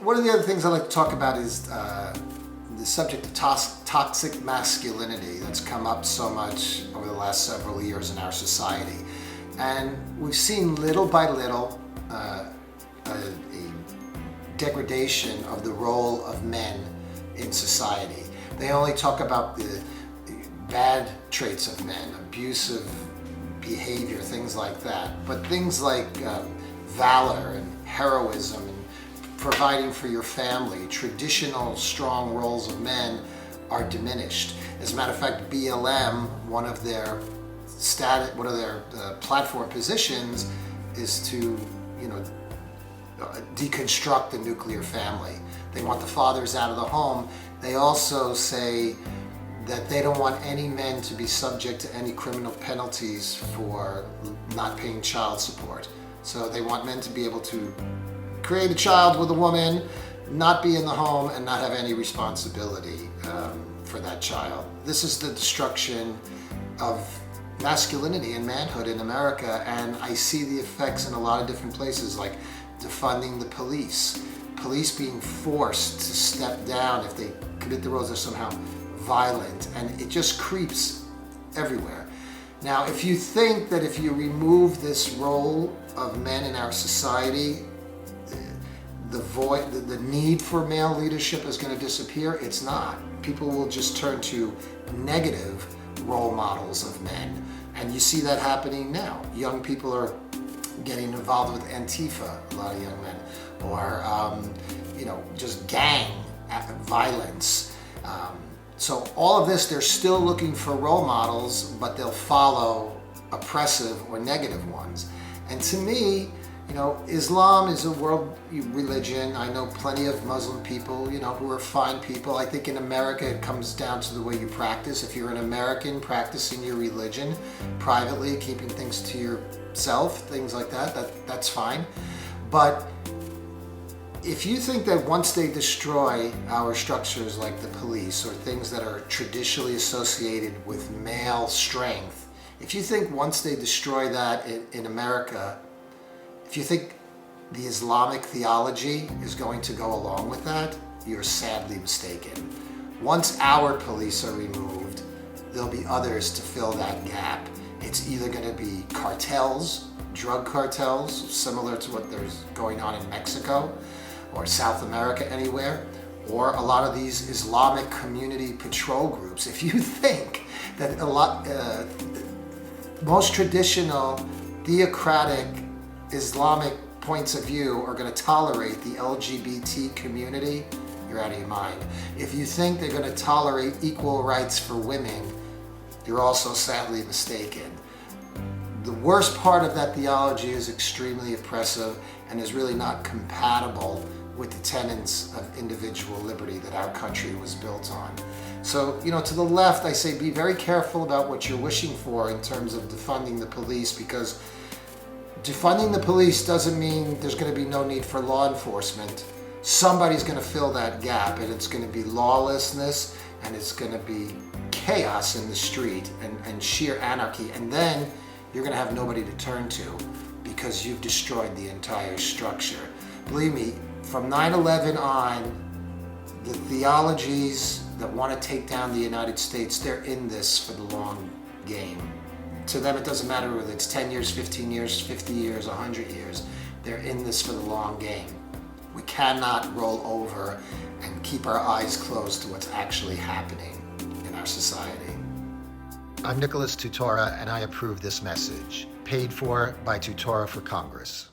One of the other things I like to talk about is the subject of toxic masculinity that's come up so much over the last several years in our society. And we've seen little by little a degradation of the role of men in society. They only talk about the bad traits of men, abusive behavior, things like that. But things like valor and heroism and providing for your family, traditional strong roles of men are diminished. As a matter of fact, BLM, one of their platform positions is to, deconstruct the nuclear family. They want the fathers out of the home. They also say that they don't want any men to be subject to any criminal penalties for not paying child support. So they want men to be able to create a child with a woman, not be in the home, and not have any responsibility for that child. This is the destruction of masculinity and manhood in America, and I see the effects in a lot of different places, like defunding the police being forced to step down if they commit the roles that are somehow violent, and it just creeps everywhere. Now, if you think that if you remove this role of men in our society, the need for male leadership is going to disappear, it's not. People will just turn to negative role models of men, and you see that happening now. Young people are getting involved with Antifa, a lot of young men, or just gang violence. So all of this, they're still looking for role models, but they'll follow oppressive or negative ones. And to me, Islam is a world religion. I know plenty of Muslim people, who are fine people. I think in America it comes down to the way you practice. If you're an American practicing your religion privately, keeping things to yourself, things like that's fine. But if you think that once they destroy our structures like the police or things that are traditionally associated with male strength, if you think once they destroy that in America, if you think the Islamic theology is going to go along with that, you're sadly mistaken. Once our police are removed, there'll be others to fill that gap. It's either going to be cartels, drug cartels, similar to what there's going on in Mexico or South America, anywhere, or a lot of these Islamic community patrol groups. If you think that most traditional theocratic Islamic points of view are going to tolerate the LGBT community, you're out of your mind. If you think they're going to tolerate equal rights for women, you're also sadly mistaken. The worst part of that theology is extremely oppressive and is really not compatible with the tenets of individual liberty that our country was built on. So, to the left, I say be very careful about what you're wishing for in terms of defunding the police, because defunding the police doesn't mean there's going to be no need for law enforcement. Somebody's going to fill that gap, and it's going to be lawlessness, and it's going to be chaos in the street and sheer anarchy. And then you're going to have nobody to turn to because you've destroyed the entire structure. Believe me, from 9/11 on, the theologies that want to take down the United States, they're in this for the long game. To them, it doesn't matter whether it's 10 years, 15 years, 50 years, 100 years. They're in this for the long game. We cannot roll over and keep our eyes closed to what's actually happening in our society. I'm Nicholas Tutora, and I approve this message. Paid for by Tutora for Congress.